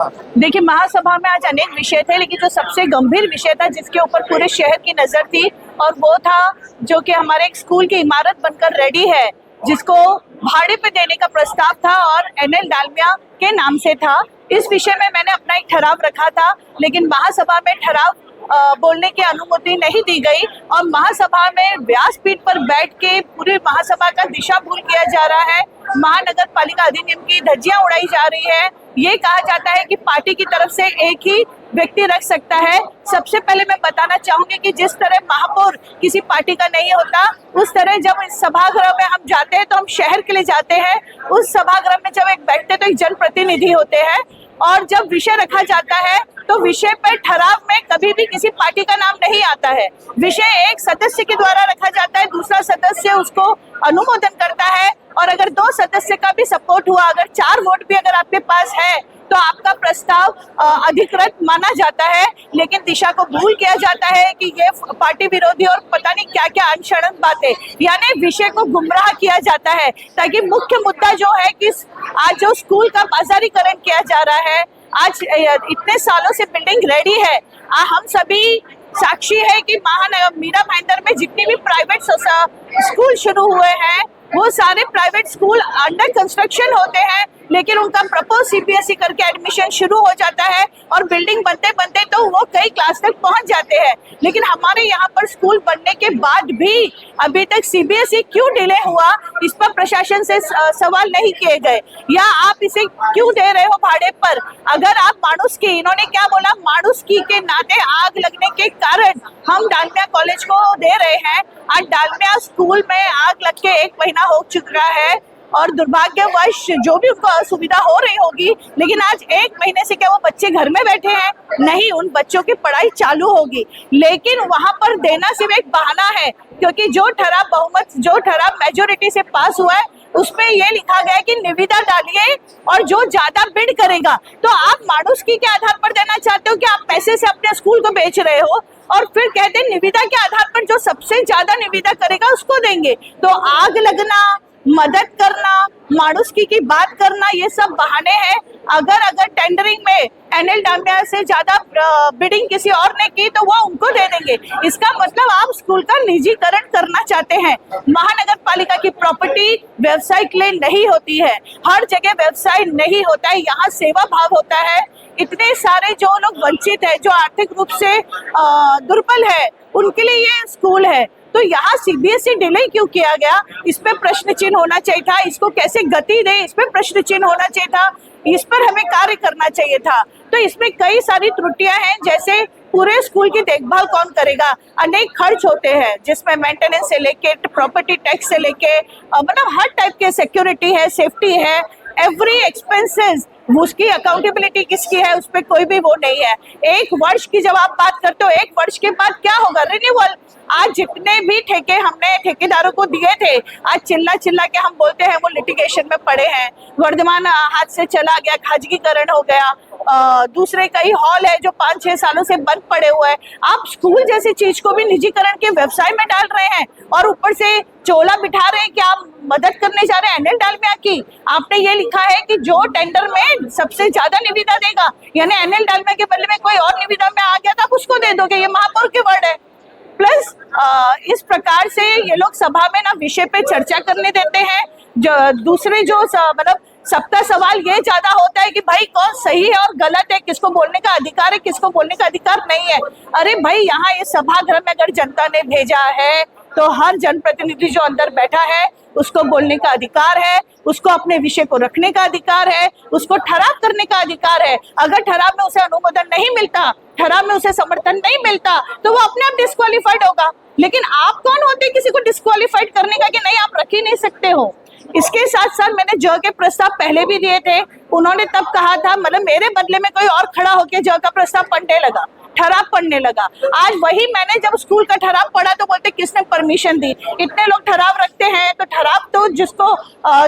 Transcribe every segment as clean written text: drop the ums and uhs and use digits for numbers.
देखिए, महासभा में आज अनेक विषय थे, लेकिन जो सबसे गंभीर विषय था जिसके ऊपर पूरे शहर की नजर थी, और वो था जो कि हमारे एक स्कूल की इमारत बनकर रेडी है, जिसको भाड़े पे देने का प्रस्ताव था और एनएल डालमिया के नाम से था। इस विषय में मैंने अपना एक ठराव रखा था, लेकिन महासभा में ठराव बोलने की अनुमति नहीं दी गई और महासभा में व्यासपीठ पर बैठ के पूरी महासभा का दिशा भूल किया जा रहा है। महानगर पालिका अधिनियम की धज्जियां उड़ाई जा रही है। ये कहा जाता है कि पार्टी की तरफ से एक ही व्यक्ति रख सकता है। सबसे पहले मैं बताना चाहूंगी कि जिस तरह महापौर किसी पार्टी का नहीं होता, उस तरह जब इस सभागृह में हम जाते हैं तो हम शहर के लिए जाते हैं। उस सभागृह में जब एक बैठते तो एक जनप्रतिनिधि होते हैं, और जब विषय रखा जाता है तो विषय पर ठराव में कभी भी किसी पार्टी का नाम नहीं आता है। विषय एक सदस्य के द्वारा रखा जाता है, दूसरा सदस्य उसको अनुमोदन करता है, और अगर 2 सदस्य का भी सपोर्ट हुआ, अगर 4 वोट भी अगर आपके पास है, तो आपका प्रस्ताव अधिकृत माना जाता है। लेकिन दिशा को भूल किया जाता है कि ये पार्टी विरोधी और पता नहीं क्या क्या अनशरण बातें, यानी विषय को गुमराह किया जाता है, ताकि मुख्य मुद्दा जो है कि आज जो स्कूल का बाजारीकरण किया जा रहा है, आज इतने सालों से बिल्डिंग रेडी है, हम सभी साक्षी है कि महानगर मीरा भाईंदर में जितनी भी प्राइवेट स्कूल शुरू हुए हैं, वो सारे प्राइवेट स्कूल अंडर कंस्ट्रक्शन होते हैं, लेकिन उनका प्रपोज सीबीएसई करके एडमिशन शुरू हो जाता है और बिल्डिंग बनते बनते तो वो कई क्लास तक पहुंच जाते हैं। लेकिन हमारे यहाँ पर स्कूल बनने के बाद भी अभी तक सीबीएसई क्यों डिले हुआ, इस पर प्रशासन से सवाल नहीं किए गए, या आप इसे क्यों दे रहे हो भाड़े पर। अगर आप मानुषकी, इन्होंने क्या बोला, मानुषकी के नाते आग लगने के कारण हम डालमिया कॉलेज को दे रहे हैं। आज डालमिया स्कूल में आग लग के 1 महीना हो चुका है और दुर्भाग्यवश जो भी उनको असुविधा हो रही होगी, लेकिन आज 1 महीने से क्या वो बच्चे घर में बैठे हैं? नहीं, उन बच्चों की पढ़ाई चालू होगी। लेकिन वहां पर देना सिर्फ एक बहाना है, क्योंकि जो ठराव मेजोरिटी से पास हुआ है उसमें ये लिखा गया है कि निविदा डालिए और जो ज्यादा बिड करेगा। तो आप मानुषकी के आधार पर देना चाहते हो कि आप पैसे से अपने स्कूल को बेच रहे हो, और फिर कहते हैं निविदा के आधार पर जो सबसे ज्यादा निविदा करेगा उसको देंगे। तो आग लगना, मदद करना, मानुषकी की बात करना, ये सब बहाने हैं। अगर टेंडरिंग में एनएल डालमिया से ज्यादा बिडिंग किसी और ने की तो वो उनको दे देंगे। इसका मतलब आप स्कूल का निजीकरण करना चाहते हैं। महानगर पालिका की प्रॉपर्टी व्यवसाय के लिए नहीं होती है, हर जगह व्यवसाय नहीं होता है, यहाँ सेवा भाव होता है। इतने सारे जो लोग वंचित है, जो आर्थिक रूप से दुर्बल है, उनके लिए ये स्कूल है। तो यहाँ सीबीएसई डिले क्यों किया गया, इस पे प्रश्न चिन्ह होना चाहिए था। इसको कैसे गति दे, इस पे प्रश्न चिन्ह होना चाहिए था। इस पर हमें कार्य करना चाहिए था। तो इसमें कई सारी त्रुटियां हैं, जैसे पूरे स्कूल की देखभाल कौन करेगा, अनेक खर्च होते हैं, जिसमें मेंटेनेंस से लेके प्रॉपर्टी टैक्स से लेके मतलब हर टाइप के, सिक्योरिटी है, सेफ्टी है, एवरी एक्सपेंसेस, उसकी अकाउंटेबिलिटी किसकी है, उस पर कोई भी वो नहीं है। 1 वर्ष की जब आप बात करते हो, 1 वर्ष के बाद क्या होगा, रिन्यूअल। आज जितने भी ठेके हमने ठेकेदारों को दिए थे, आज चिल्ला चिल्ला के हम बोलते हैं वो लिटिगेशन में पड़े हैं। वर्धमान हाथ से चला गया, खाजगीकरण हो गया, दूसरे कई हॉल है जो 5-6 सालों से बंद पड़े हुए हैं। आप स्कूल जैसी चीज को भी निजीकरण के व्यवसाय में डाल रहे हैं, और ऊपर से चोला बिठा रहे हैं कि आप मदद करने जा रहे हैं एनएल डालमिया की। आपने ये लिखा है कि जो टेंडर में सबसे ज्यादा निविदा देगा, यानी एनएल डालमिया के बदले में कोई और निविदा में आ गया तो आप उसको दे दोगे, ये महापौर के वर्ड है। प्लस इस प्रकार से ये लोग सभा में ना विषय पे चर्चा करने देते हैं। दूसरे जो मतलब सबका सवाल ये ज्यादा होता है कि भाई कौन सही है और गलत है, किसको बोलने का अधिकार है, किसको बोलने का अधिकार नहीं है। अरे भाई, यहाँ ये सभागृह में अगर जनता ने भेजा है तो हर जनप्रतिनिधि जो अंदर बैठा है उसको बोलने का अधिकार है, उसको अपने विषय को रखने का अधिकार है, उसको ठराव करने का अधिकार है। अगर ठराव में उसे अनुमोदन नहीं मिलता, ठराव में उसे समर्थन नहीं मिलता, तो वो अपने आप डिस्क्वालीफाइड होगा। लेकिन आप कौन होते किसी को डिस्क्वालीफाइड करने का कि नहीं आप रख ही नहीं सकते हो। इसके साथ साथ मैंने ज के प्रस्ताव पहले भी दिए थे, उन्होंने तब कहा था, मतलब मेरे बदले में कोई और खड़ा होकर ज का प्रस्ताव पढ़ने लगा, ठराव पढ़ने लगा। आज वही मैंने जब स्कूल का ठराव पढ़ा तो बोलते किसने परमिशन दी। इतने लोग ठराव रखते हैं तो ठराव तो जिसको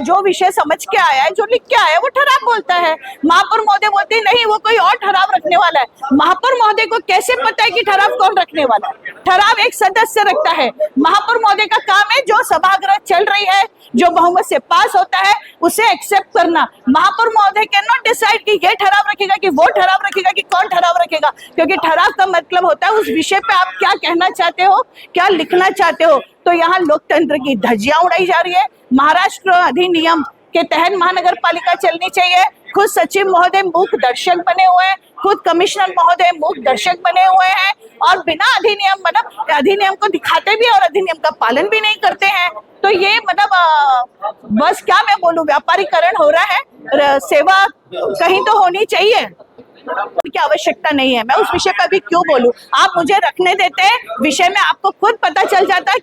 जो विषय समझ के आया है, जो लिख के आया है, वो ठराव बोलता है। महापौर महोदय बोलते नहीं, वो कोई और ठराव रखने रखने वाला है? महापौर महोदय को कैसे पता है कि ठराव कौन रखने वाला है? ठराव एक सदस्य रखता है। महापौर महोदय का काम है जो सभागृह चल रही है, जो बहुमत से पास होता है, उसे एक्सेप्ट करना। महापौर महोदय कैन नॉट डिसाइड कि ये ठराव रखेगा कि वो ठराव रखेगा कि कौन ठराव रखेगा, क्योंकि ठराव का मतलब होता है उस विषय पे आप क्या कहना चाहते हो, क्या लिखना चाहते हो। तो यहाँ लोकतंत्र की धज्जियां उड़ाई जा रही है। महाराष्ट्र अधिनियम के तहत महानगर पालिका चलनी चाहिए। खुद सचिव महोदय मूक दर्शक बने हुए हैं, खुद कमिश्नर महोदय मूक दर्शक बने हुए हैं, और बिना अधिनियम मतलब अधिनियम को दिखाते भी और अधिनियम का पालन भी नहीं करते हैं। तो ये मतलब बस क्या मैं बोलूं, व्यापारीकरण हो रहा है। सेवा कहीं तो होनी चाहिए की आवश्यकता नहीं है। मैं उस विषय पर भी क्यों बोलूं? आप मुझे रखने देते हैं विषय में, आपको खुद पता चल जाता है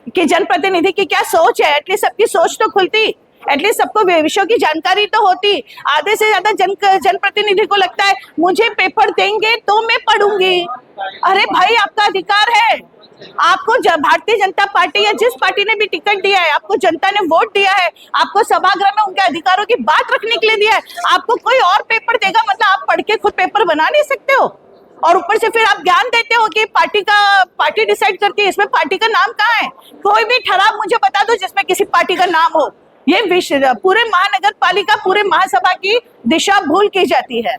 कि जनप्रतिनिधि की क्या सोच है। एटलीस्ट सबकी सोच तो खुलती, एटलीस्ट सबको विषयों की जानकारी तो होती। आधे से ज्यादा जनप्रतिनिधि को लगता है मुझे पेपर देंगे तो मैं पढ़ूंगी। अरे भाई, आपका अधिकार है। आपको भारतीय जनता पार्टी या जिस पार्टी ने भी टिकट दिया है, आपको जनता ने वोट दिया है, आपको सभागृह में उनके अधिकारों की बात रखने के लिए दिया है। आपको कोई और पेपर देगा मतलब आप पढ़ के खुद पेपर बना नहीं सकते हो? और ऊपर से फिर आप ज्ञान देते हो कि पार्टी डिसाइड करती है। इसमें पार्टी का नाम कहाँ है? कोई भी ठराव मुझे बता दो जिसमें किसी पार्टी का नाम हो। ये विषय पूरे महानगर पालिका, पूरे महासभा की दिशा भूल की जाती है।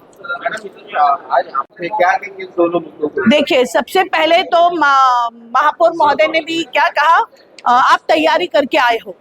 देखिए, सबसे पहले तो महापौर महोदय ने भी क्या कहा, आप तैयारी करके आए हो,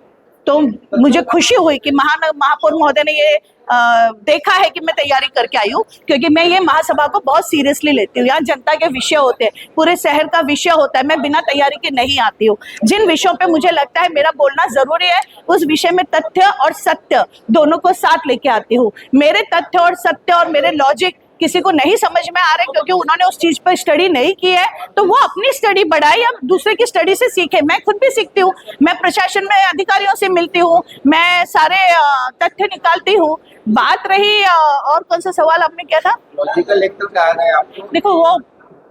तो मुझे खुशी हुई कि महापौर महोदय ने ये देखा है कि मैं तैयारी करके आई हूँ, क्योंकि मैं ये महासभा को बहुत सीरियसली लेती हूँ। यहाँ जनता के विषय होते हैं, पूरे शहर का विषय होता है। मैं बिना तैयारी के नहीं आती हूँ। जिन विषयों पे मुझे लगता है मेरा बोलना जरूरी है, उस विषय में तथ्य और सत्य दोनों को साथ लेके आती हूँ। मेरे तथ्य और सत्य और मेरे लॉजिक किसी को नहीं समझ में आ रहे क्योंकि उन्होंने उस चीज पर स्टडी नहीं की है, तो वो अपनी स्टडी बढ़ाए या दूसरे की स्टडी से सीखे। मैं खुद भी सीखती हूँ, मैं प्रशासन में अधिकारियों से मिलती हूँ, मैं सारे तथ्य निकालती हूँ। बात रही और कौन सा सवाल आपने किया था? लॉजिकल लेक्चर क्या है आपको? देखो, वो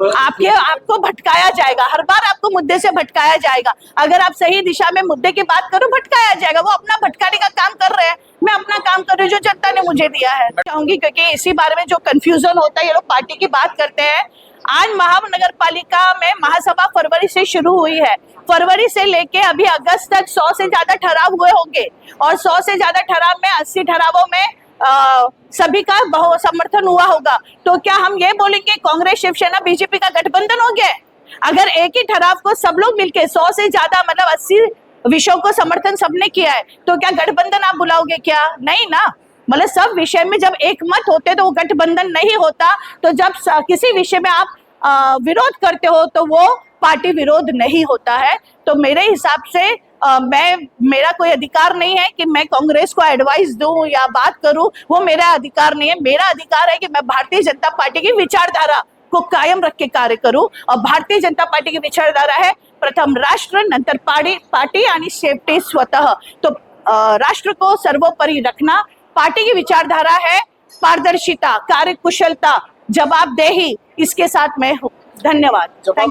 आपको भटकाया जाएगा, हर बार आपको मुद्दे से भटकाया जाएगा। अगर आप सही दिशा में मुद्दे की बात करो, भटकाया जाएगा। वो अपना भटकाने का काम कर रहे हैं, मैं अपना काम कर रही हूँ जो जनता ने मुझे दिया है। चाहूंगी क्योंकि इसी बारे में जो कंफ्यूजन होता है, ये लोग पार्टी की बात करते हैं। आज महानगर पालिका में महासभा फरवरी से शुरू हुई है। फरवरी से लेके अभी अगस्त तक 100 से ज्यादा ठराव हुए होंगे, और 100 से ज्यादा ठराव में 80 ठरावों में सभी का समर्थन हुआ होगा। तो क्या हम ये बोलेंगे कांग्रेस, शिवसेना, बीजेपी का गठबंधन हो गया? अगर एक ही ठराव को सब लोग मिलके 100 से ज्यादा मतलब 80 विषयों को समर्थन सबने किया है, तो क्या गठबंधन आप बुलाओगे क्या? नहीं ना। मतलब सब विषय में जब एक मत होते तो वो गठबंधन नहीं होता। तो जब किसी विषय में आप विरोध करते हो तो वो पार्टी विरोध नहीं होता है। तो मेरे हिसाब से मेरा कोई अधिकार नहीं है कि मैं कांग्रेस को एडवाइस दूं या बात करूं, वो मेरा अधिकार नहीं है। मेरा अधिकार है कि मैं भारतीय जनता पार्टी की विचारधारा को कायम रख के कार्य करूं, और भारतीय जनता पार्टी की विचारधारा है प्रथम राष्ट्र, नंतर पार्टी आणि शेवटी स्वतः। तो राष्ट्र को सर्वोपरि रखना। पार्टी की विचारधारा है पारदर्शिता, कार्यकुशलता, जवाबदेही, इसके साथ मैं हूँ। धन्यवाद, थैंक यू।